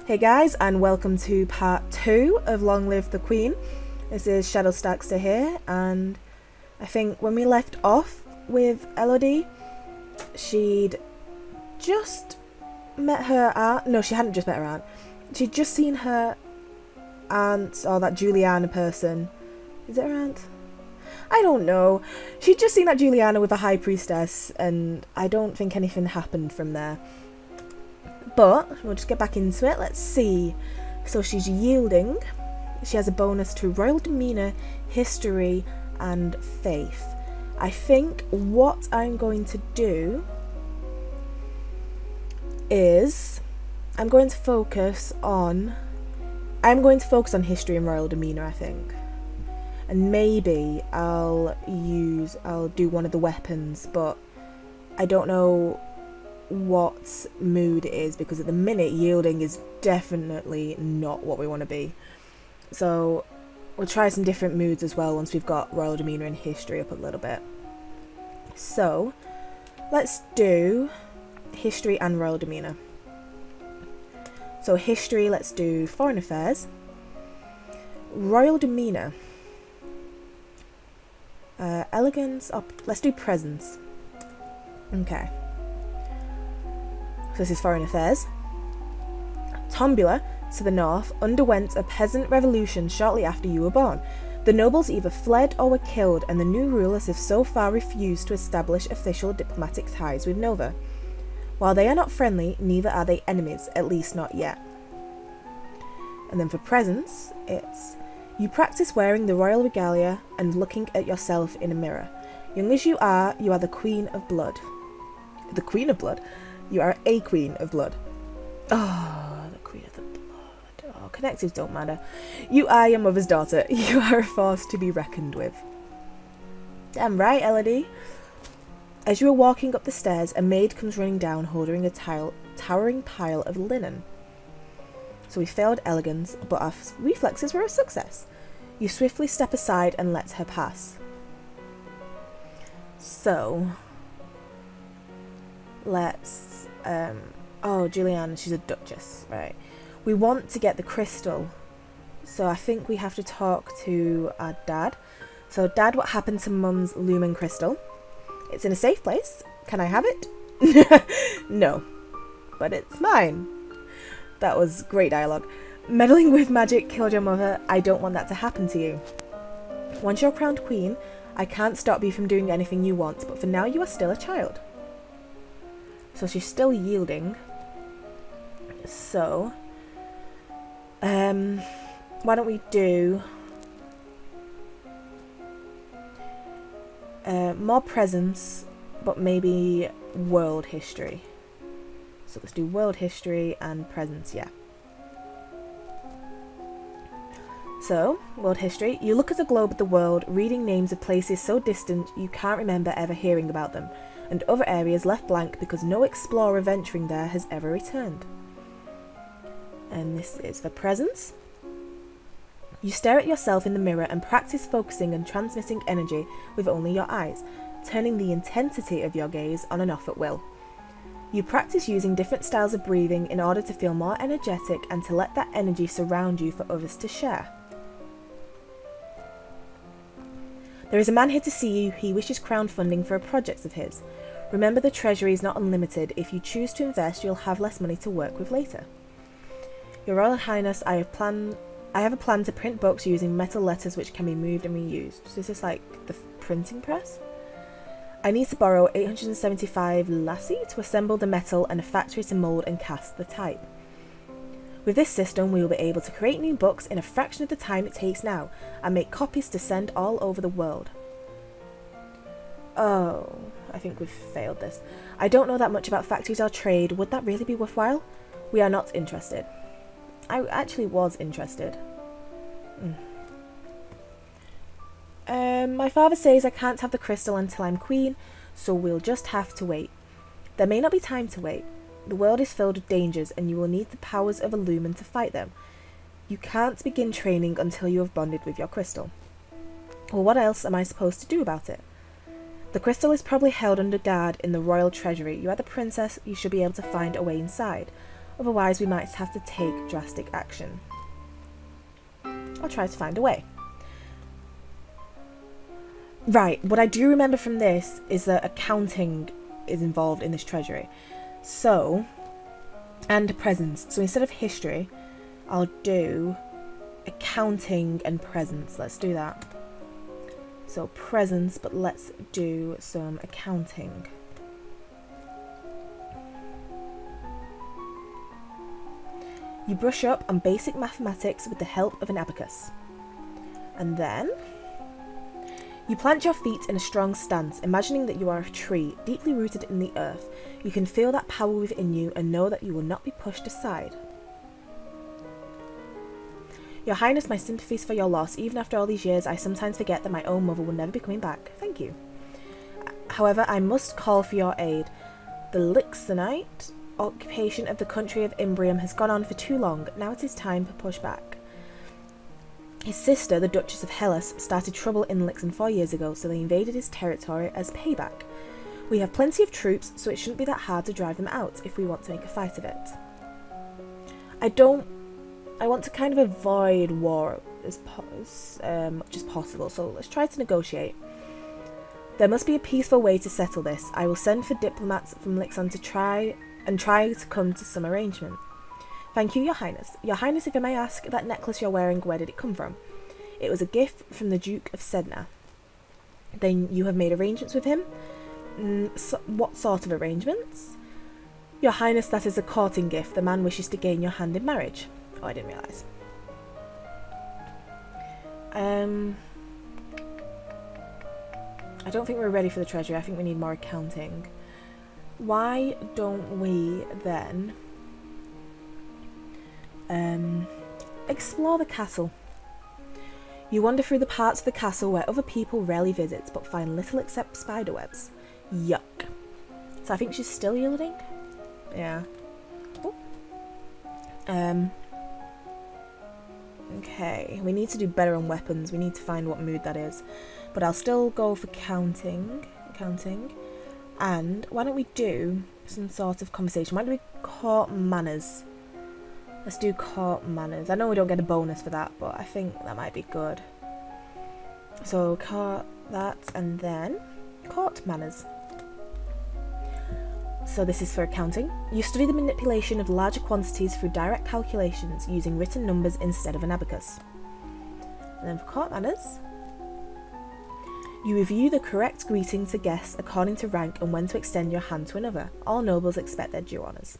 Hey guys, and welcome to part 2 of Long Live the Queen. This is Shadow Starkster here, and I think when we left off with Elodie, she'd just met her aunt. No, she hadn't just met her aunt. She'd just seen her aunt, or that Juliana person. Is it her aunt? I don't know. She'd just seen that Juliana with a high priestess, and I don't think anything happened from there. But we'll just get back into it. Let's see. So she's yielding. She has a bonus to royal demeanor, history, and faith. I think what I'm going to do is I'm going to focus on history and royal demeanor, I think. And maybe I'll do one of the weapons, but I don't know what mood it is, because at the minute yielding is definitely not what we want to be. So we'll try some different moods as well once we've got royal demeanor and history up a little bit. So let's do history and royal demeanor. So history, let's do foreign affairs. Royal demeanor, elegance, let's do presence. Okay. So this is foreign affairs. Tombula, to the north, underwent a peasant revolution shortly after you were born. The nobles either fled or were killed, and the new rulers have so far refused to establish official diplomatic ties with Nova. While they are not friendly, neither are they enemies, at least not yet. And then for presence, it's you practice wearing the royal regalia and looking at yourself in a mirror. Young as you are the queen of blood. The queen of blood? You are a queen of blood. Oh, the queen of the blood. Oh, connectives don't matter. You are your mother's daughter. You are a force to be reckoned with. Damn right, Elodie. As you are walking up the stairs, a maid comes running down holding a towering pile of linen. So we failed elegance, but our reflexes were a success. You swiftly step aside and let her pass. So let's oh, Juliana, she's a duchess, right? We want to get the crystal, so I think we have to talk to our dad. So Dad, what happened to Mum's lumen crystal? It's in a safe place. Can I have it? No, but it's mine. That was great dialogue. Meddling with magic killed your mother. I don't want that to happen to you. Once you're crowned queen, I can't stop you from doing anything you want, but for now you are still a child. So she's still yielding. So, why don't we do more presence, but maybe world history. So let's do world history and presence, yeah. So, world history. You look at the globe of the world, reading names of places so distant you can't remember ever hearing about them, and other areas left blank because no explorer venturing there has ever returned. And this is for presence. You stare at yourself in the mirror and practice focusing and transmitting energy with only your eyes, turning the intensity of your gaze on and off at will. You practice using different styles of breathing in order to feel more energetic and to let that energy surround you for others to share. There is a man here to see you. He wishes crowdfunding for a project of his. Remember, the treasury is not unlimited. If you choose to invest, you'll have less money to work with later. Your Royal Highness, I have a plan to print books using metal letters which can be moved and reused. So is this like the printing press? I need to borrow 875 lassie to assemble the metal and a factory to mould and cast the type. With this system, we will be able to create new books in a fraction of the time it takes now, and make copies to send all over the world. Oh, I think we've failed this. I don't know that much about factories or trade. Would that really be worthwhile? We are not interested. I actually was interested. My father says I can't have the crystal until I'm queen, so we'll just have to wait. There may not be time to wait. The world is filled with dangers, and you will need the powers of a lumen to fight them. You can't begin training until you have bonded with your crystal. Well, what else am I supposed to do about it? The crystal is probably held under guard in the royal treasury. You are the princess, you should be able to find a way inside. Otherwise, we might have to take drastic action. I'll try to find a way. Right, what I do remember from this is that accounting is involved in this treasury. So, and presence. So instead of history, I'll do accounting and presence. Let's do that. So presence, but let's do some accounting. You brush up on basic mathematics with the help of an abacus. And then you plant your feet in a strong stance, imagining that you are a tree deeply rooted in the earth. You can feel that power within you and know that you will not be pushed aside. Your Highness, my sympathies for your loss. Even after all these years, I sometimes forget that my own mother will never be coming back. Thank you. However, I must call for your aid. The Lixonite occupation of the country of Imbrium has gone on for too long. Now it is time to push back. His sister, the Duchess of Hellas, started trouble in Lixon 4 years ago, so they invaded his territory as payback. We have plenty of troops, so it shouldn't be that hard to drive them out if we want to make a fight of it. I want to kind of avoid war as much as possible, so let's try to negotiate. There must be a peaceful way to settle this. I will send for diplomats from Lixon to try to come to some arrangement. Thank you, Your Highness. Your Highness, if I may ask, that necklace you're wearing, where did it come from? It was a gift from the Duke of Sedna. Then you have made arrangements with him? So what sort of arrangements? Your Highness, that is a courting gift. The man wishes to gain your hand in marriage. Oh, I didn't realise. I don't think we're ready for the treasury. I think we need more accounting. Why don't we then explore the castle? You wander through the parts of the castle where other people rarely visit, but find little except spiderwebs. Yuck. So I think she's still yielding? Yeah. Oh. Okay, we need to do better on weapons. We need to find what mood that is. But I'll still go for counting. And why don't we do some sort of conversation? Why don't we court manners? Let's do court manners. I know we don't get a bonus for that, but I think that might be good. So court that, and then court manners. So this is for accounting. You study the manipulation of larger quantities through direct calculations using written numbers instead of an abacus. And then for court manners, you review the correct greeting to guests according to rank and when to extend your hand to another. All nobles expect their due honours.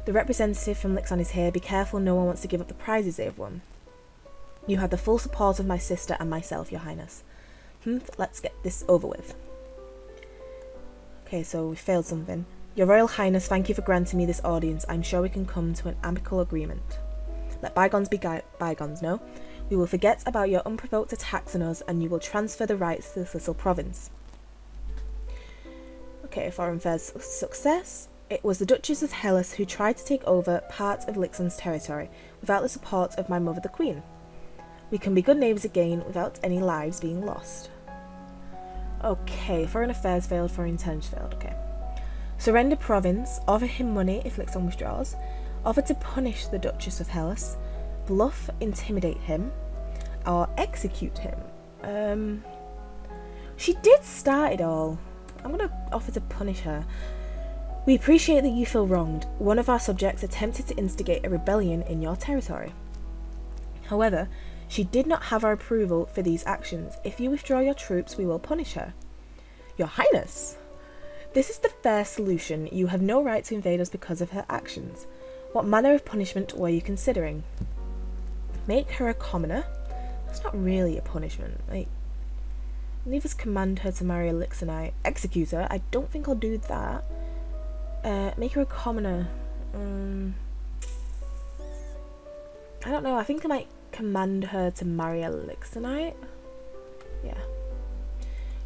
The representative from Lixon is here. Be careful, no one wants to give up the prizes they have won. You have the full support of my sister and myself, Your Highness. Let's get this over with. Okay, so we failed something. Your Royal Highness, thank you for granting me this audience. I'm sure we can come to an amicable agreement. Let bygones be bygones, no? We will forget about your unprovoked attacks on us and you will transfer the rights to this little province. Okay, foreign affairs success. It was the Duchess of Hellas who tried to take over part of Lixon's territory without the support of my mother the Queen. We can be good neighbours again without any lives being lost. Okay, foreign affairs failed, foreign intelligence failed, okay. Surrender province, offer him money if Lixon withdraws, offer to punish the Duchess of Hellas, bluff, intimidate him, or execute him. She did start it all. I'm going to offer to punish her. We appreciate that you feel wronged. One of our subjects attempted to instigate a rebellion in your territory. However, she did not have our approval for these actions. If you withdraw your troops, we will punish her. Your Highness, this is the fair solution. You have no right to invade us because of her actions. What manner of punishment were you considering? Make her a commoner? That's not really a punishment. Like, leave us command her to marry a Lixonite. Execute her? I don't think I'll do that. Make her a commoner. I don't know. I think I might command her to marry a Lixonite. Yeah.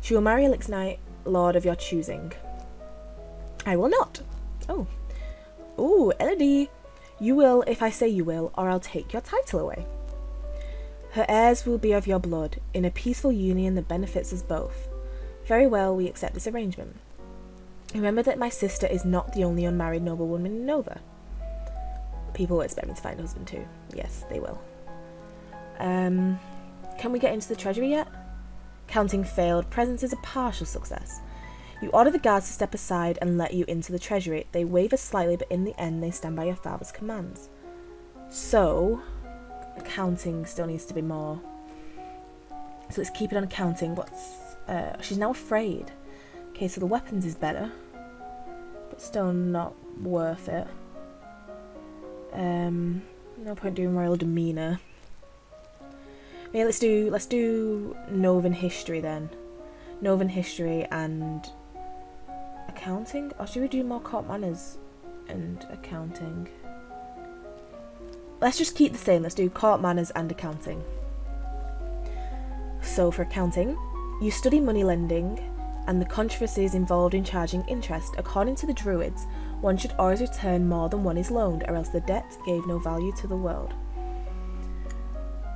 She will marry a Lixonite lord of your choosing. I will not. Oh. Ooh, Elodie. You will if I say you will, or I'll take your title away. Her heirs will be of your blood, in a peaceful union that benefits us both. Very well, we accept this arrangement. Remember that my sister is not the only unmarried noblewoman in Nova. People will expect me to find a husband too. Yes, they will. Can we get into the treasury yet? Counting failed. Presence is a partial success. You order the guards to step aside and let you into the treasury. They waver slightly, but in the end they stand by your father's commands. So, counting still needs to be more. So let's keep it on accounting. She's now afraid. Okay, so the weapons is better, but still not worth it. No point doing royal demeanour. Yeah, let's do Novan history then. Novan history and accounting, or should we do more court manners and accounting? Let's just keep the same. Let's do court manners and accounting. So for accounting, you study money lending and the controversies involved in charging interest. According to the Druids, one should always return more than one is loaned, or else the debt gave no value to the world.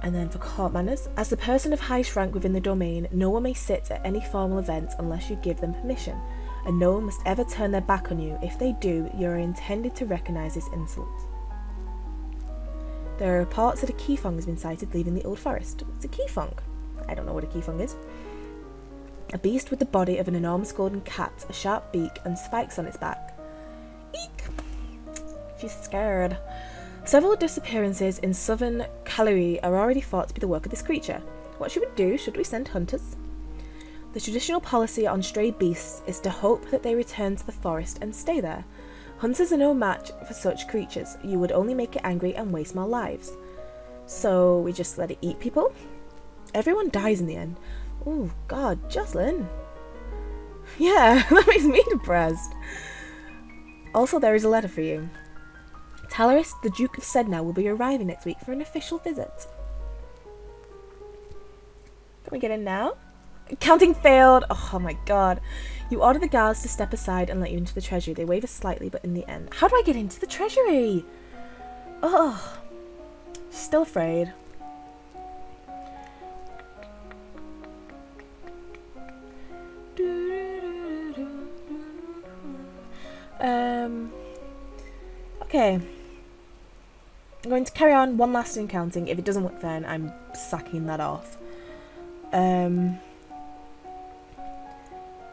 And then for court manners, as the person of highest rank within the domain, no one may sit at any formal event unless you give them permission, and no one must ever turn their back on you. If they do, you are intended to recognise this insult. There are reports that a Keefong has been sighted leaving the Old Forest. What's a Keefong? I don't know what a Keefong is. A beast with the body of an enormous golden cat, a sharp beak, and spikes on its back. Eek! She's scared. Several disappearances in southern Caleri are already thought to be the work of this creature. What should we do? Should we send hunters? The traditional policy on stray beasts is to hope that they return to the forest and stay there. Hunters are no match for such creatures. You would only make it angry and waste more lives. So we just let it eat people? Everyone dies in the end. Oh god, Jocelyn. Yeah, that makes me depressed. Also, there is a letter for you. Talaris, the Duke of Sedna, will be arriving next week for an official visit. Can we get in now? Counting failed! Oh my god. You order the guards to step aside and let you into the treasury. They waver slightly, but in the end... How do I get into the treasury? Oh, still afraid. Okay. I'm going to carry on one last in counting. If it doesn't work then, I'm sacking that off.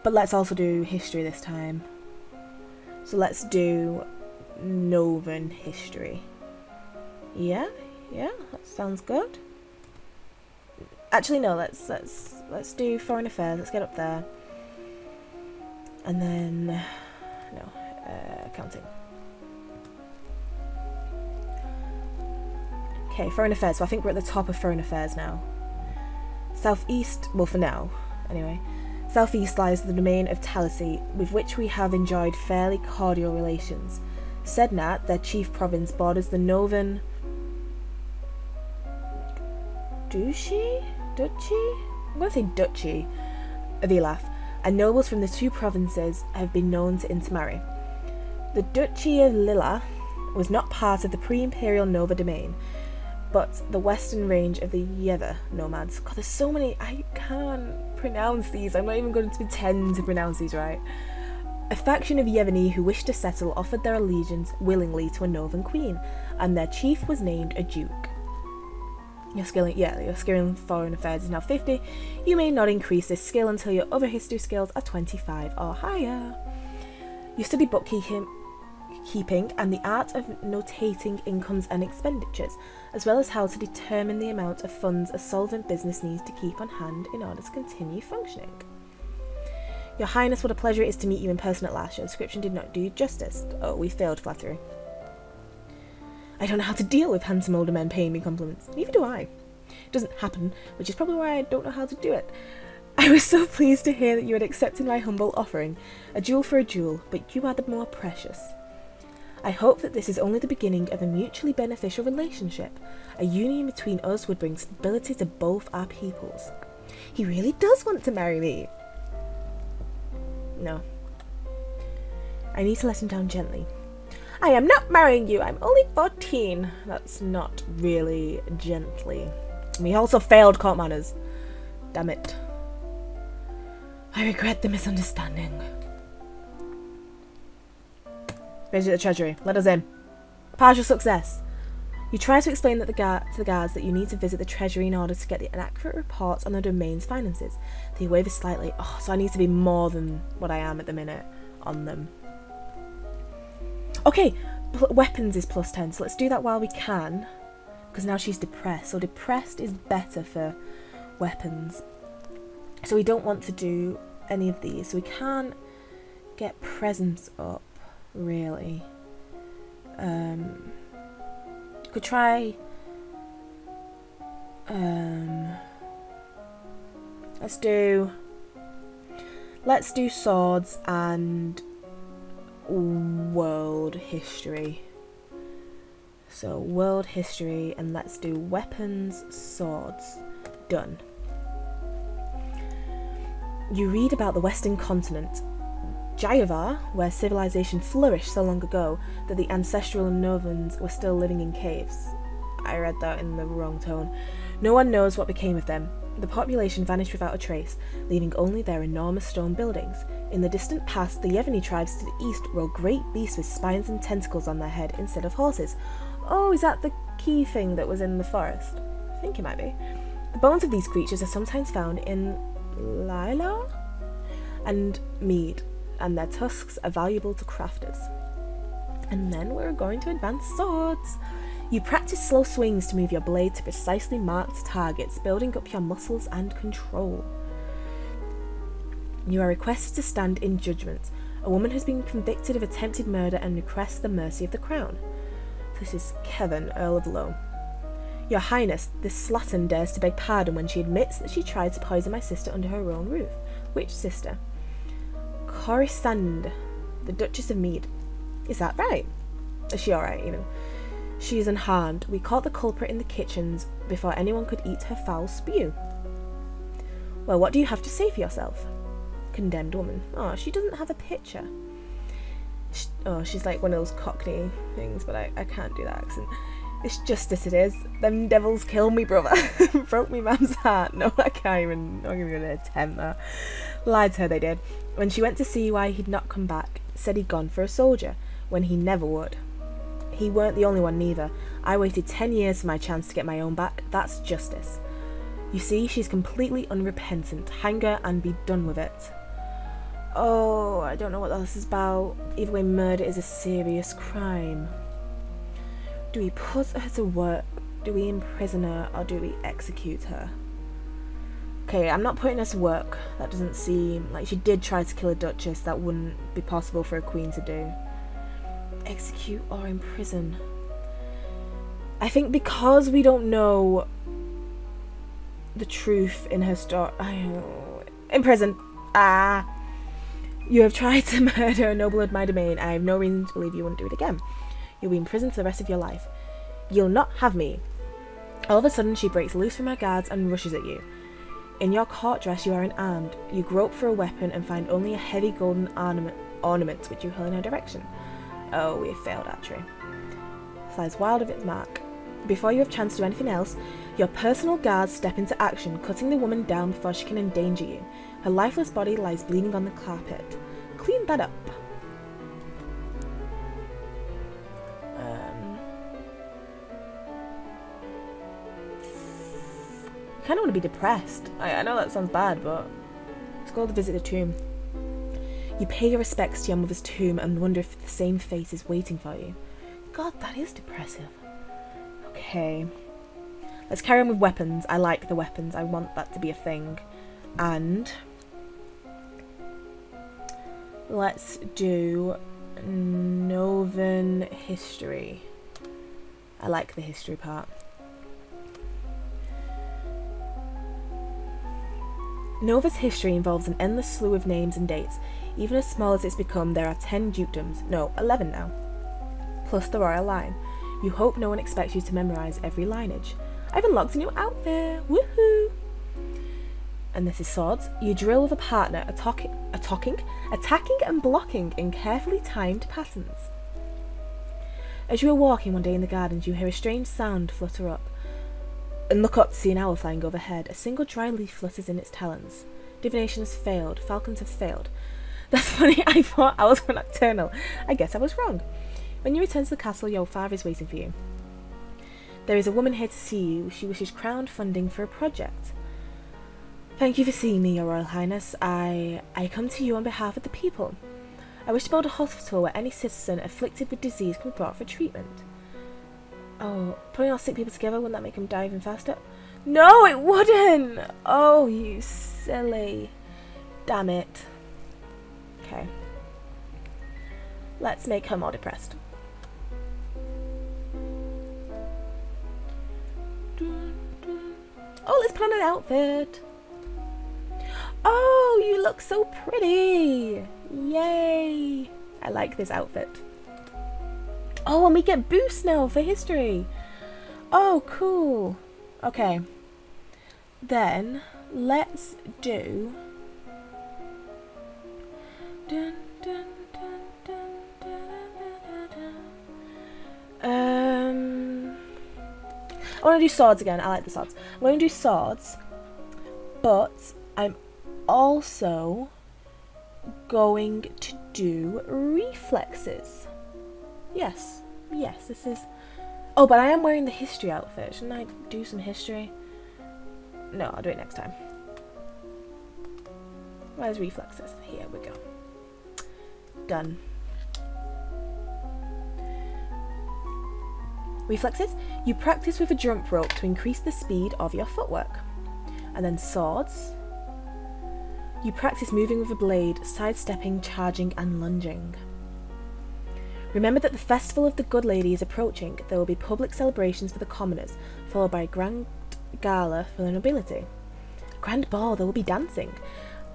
But let's also do history this time. So let's do Novan history. Yeah, that sounds good. Actually no, let's do foreign affairs. Let's get up there. And then accounting. Okay, foreign affairs. So I think we're at the top of foreign affairs now. Southeast, well for now, anyway. Southeast lies the domain of Talisi, with which we have enjoyed fairly cordial relations. Sedna, their chief province, borders the Novan Duchy? I'm going to say Duchy of Elaf, and nobles from the two provinces have been known to intermarry. The Duchy of Lilla was not part of the pre-imperial Nova domain, but the western range of the Yeva nomads. God, there's so many, I can't pronounce these. I'm not even going to pretend to pronounce these right. A faction of Yevani who wished to settle offered their allegiance willingly to a Novan queen, and their chief was named a duke. Your skill in foreign affairs is now 50. You may not increase this skill until your other history skills are 25 or higher. You study bookkeeping and the art of notating incomes and expenditures, as well as how to determine the amount of funds a solvent business needs to keep on hand in order to continue functioning. Your Highness, what a pleasure it is to meet you in person at last. Your description did not do you justice. Oh, we failed flattery. I don't know how to deal with handsome older men paying me compliments. Neither do I. It doesn't happen, which is probably why I don't know how to do it. I was so pleased to hear that you had accepted my humble offering. A jewel for a jewel, but you are the more precious. I hope that this is only the beginning of a mutually beneficial relationship. A union between us would bring stability to both our peoples. He really does want to marry me. No. I need to let him down gently. I am not marrying you. I'm only 14. That's not really gently. We also failed court manners. Damn it. I regret the misunderstanding. Visit the treasury. Let us in. Partial success. You try to explain that to the guards that you need to visit the treasury in order to get an accurate report on the domain's finances. They waver slightly. Oh, so I need to be more than what I am at the minute on them. Okay, weapons is +10, so let's do that while we can. Because now she's depressed, so depressed is better for weapons. So we don't want to do any of these, so we can't get presents up, really. Could try let's do swords and world history. So world history, and let's do weapons, swords. Done. You read about the Western continent, Jayavar, where civilization flourished so long ago that the ancestral Novans were still living in caves. I read that in the wrong tone. No one knows what became of them. The population vanished without a trace, leaving only their enormous stone buildings. In the distant past, the Yeveni tribes to the east rode great beasts with spines and tentacles on their head instead of horses. Oh, is that the key thing that was in the forest? I think it might be. The bones of these creatures are sometimes found in Lila and mead, and their tusks are valuable to crafters. And then we're going to advance swords. You practice slow swings to move your blade to precisely marked targets, building up your muscles and control. You are requested to stand in judgment. A woman has been convicted of attempted murder and requests the mercy of the crown. This is Kevin, Earl of Lowe. Your Highness, this slattern dares to beg pardon when she admits that she tried to poison my sister under her own roof. Which sister? Corisande, the Duchess of Mead. Is that right? Is she alright, even? She is unharmed. We caught the culprit in the kitchens before anyone could eat her foul spew. Well, what do you have to say for yourself? Condemned woman. Oh, she doesn't have a picture. She's like one of those Cockney things, but I can't do that accent. It's justice it is. Them devils killed me, brother. Broke me mum's heart. No, I can't even attempt that. Lied to her, they did. When she went to see why he'd not come back, said he'd gone for a soldier, when he never would. He weren't the only one neither. I waited 10 years for my chance to get my own back. That's justice. You see, she's completely unrepentant. Hang her and be done with it. Oh, I don't know what this is about. Either way, murder is a serious crime. Do we put her to work? Do we imprison her? Or do we execute her? Okay, I'm not putting her to work. That doesn't seem like she did try to kill a duchess. That wouldn't be possible for a queen to do. Execute or imprison? I think because we don't know the truth in her story. Imprison. You have tried to murder a noble of my domain. I have no reason to believe you wouldn't do it again. You'll be in prison for the rest of your life. You'll not have me. All of a sudden, she breaks loose from her guards and rushes at you. In your court dress, you are unarmed. You grope for a weapon and find only a heavy golden ornament which you hurl in her direction. Oh, we have failed archery. Flies wild of its mark. Before you have chance to do anything else, your personal guards step into action, cutting the woman down before she can endanger you. Her lifeless body lies bleeding on the carpet. Clean that up. I kind of want to be depressed. I know that sounds bad, but let's go to visit the tomb. You pay your respects to your mother's tomb and wonder if the same fate is waiting for you. God, that is depressive. Okay. Let's carry on with weapons. I like the weapons. I want that to be a thing. And let's do Novan history. I like the history part. Nova's history involves an endless slew of names and dates. Even as small as it's become, there are 10 dukedoms. No, 11 now. Plus the royal line. You hope no one expects you to memorise every lineage. I've unlocked a new outfit! Woohoo! And this is swords. You drill with a partner, attacking and blocking in carefully timed patterns. As you are walking one day in the gardens, you hear a strange sound flutter up. And look up to see an owl flying overhead. A single dry leaf flutters in its talons. Divination has failed. Falcons have failed. That's funny, I thought owls were nocturnal. I guess I was wrong. When you return to the castle, your father is waiting for you. There is a woman here to see you. She wishes crown funding for a project. Thank you for seeing me, Your Royal Highness. I come to you on behalf of the people. I wish to build a hospital where any citizen afflicted with disease can be brought for treatment. Oh, putting all sick people together, wouldn't that make them die even faster? No, it wouldn't! Oh, you silly. Damn it. Okay. Let's make her more depressed. Oh, let's put on an outfit. Oh, you look so pretty. Yay. I like this outfit. Oh, and we get boosts now for history. Oh, cool. Okay. Then, let's do... Dun, dun, dun, dun, dun, dun, dun, dun. I want to do swords again. I like the swords. I'm going to do swords, but I'm also going to do reflexes. Yes, this is... Oh, but I am wearing the history outfit. Shouldn't I do some history? No, I'll do it next time. Where's reflexes? Here we go. Done. Reflexes. You practice with a jump rope to increase the speed of your footwork. And then swords. You practice moving with a blade, sidestepping, charging and lunging. Remember that the Festival of the Good Lady is approaching. There will be public celebrations for the commoners, followed by a grand gala for the nobility. A grand ball, there will be dancing.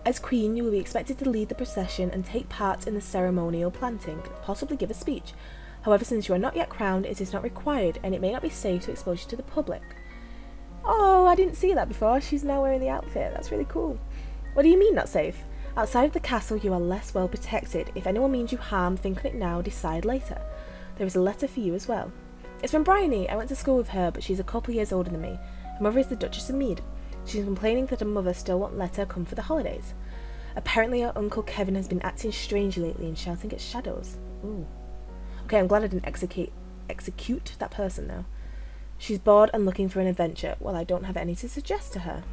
As queen, you will be expected to lead the procession and take part in the ceremonial planting, possibly give a speech. However, since you are not yet crowned, it is not required, and it may not be safe to expose you to the public. Oh, I didn't see that before. She's now wearing the outfit. That's really cool. What do you mean, not safe? Outside of the castle, you are less well protected. If anyone means you harm, think on it now, decide later. There is a letter for you as well. It's from Bryony. I went to school with her, but she's a couple years older than me. Her mother is the Duchess of Mead. She's complaining that her mother still won't let her come for the holidays. Apparently her uncle Kevin has been acting strangely lately and shouting at shadows. Ooh. Okay, I'm glad I didn't execute that person now. She's bored and looking for an adventure. Well, I don't have any to suggest to her.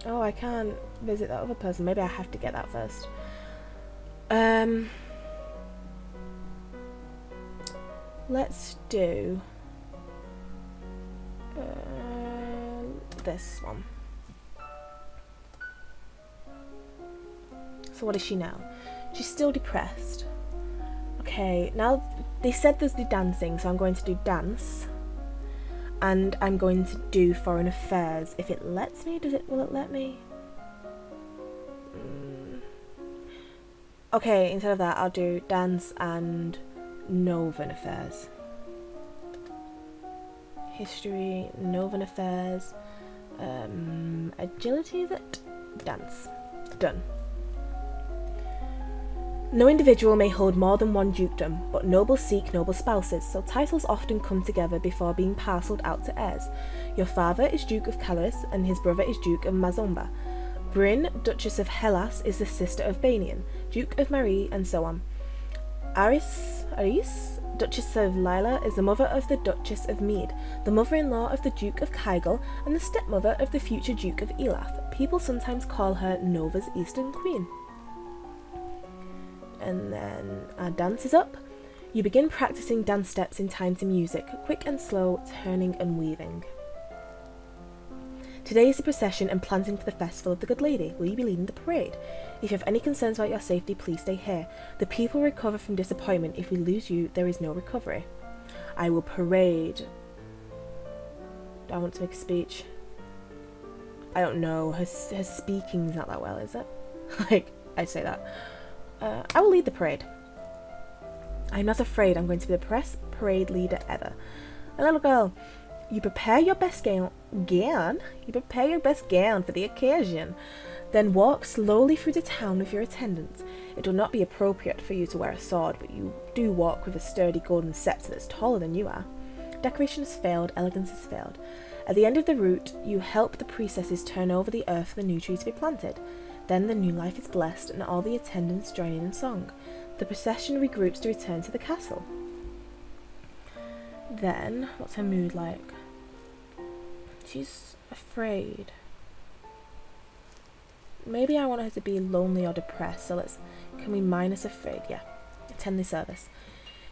Oh, I can't visit that other person. Maybe I have to get that first. Let's do this one. So what is she now? She's still depressed. Okay, now they said there's the dancing, so I'm going to do dance. And I'm going to do foreign affairs. If it lets me, will it let me? Okay, instead of that, I'll do dance and Novan affairs. History, Novan affairs, agility, is it? Dance. Done. No individual may hold more than one dukedom, but nobles seek noble spouses, so titles often come together before being parcelled out to heirs. Your father is Duke of Calaris, and his brother is Duke of Mazomba. Bryn, Duchess of Hellas, is the sister of Banian, Duke of Marie, and so on. Aris, Duchess of Lila, is the mother of the Duchess of Mead, the mother-in-law of the Duke of Kygel, and the stepmother of the future Duke of Elath. People sometimes call her Nova's Eastern Queen. And then our dance is up. You begin practicing dance steps in time to music, quick and slow, turning and weaving. Today is the procession and planting for the Festival of the Good Lady. Will you be leading the parade? If you have any concerns about your safety, please stay here. The people recover from disappointment. If we lose you, there is no recovery. I will parade. Do I want to make a speech? I don't know. Her speaking's not that well, is it? Like, I say that. I will lead the parade. I'm not afraid. I'm going to be the best parade leader ever. A little girl, you prepare your best gown. You prepare your best gown for the occasion. Then walk slowly through the town with your attendants. It will not be appropriate for you to wear a sword, but you do walk with a sturdy golden scepter that's taller than you are. Decoration has failed. Elegance has failed. At the end of the route, you help the priestesses turn over the earth for the new tree to be planted. Then the new life is blessed and all the attendants join in song. The procession regroups to return to the castle. Then, what's her mood like? She's afraid. Maybe I want her to be lonely or depressed, so can we minus afraid? Yeah. Attend the service.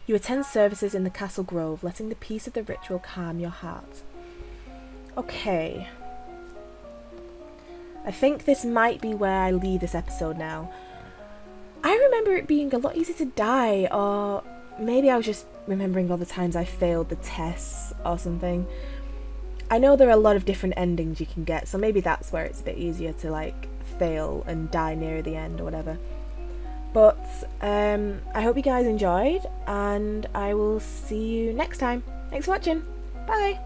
You attend services in the castle grove, letting the peace of the ritual calm your heart. Okay. I think this might be where I leave this episode now. I remember it being a lot easier to die, or maybe I was just remembering all the times I failed the tests or something. I know there are a lot of different endings you can get, so maybe that's where it's a bit easier to like fail and die near the end or whatever. But I hope you guys enjoyed, and I will see you next time. Thanks for watching. Bye.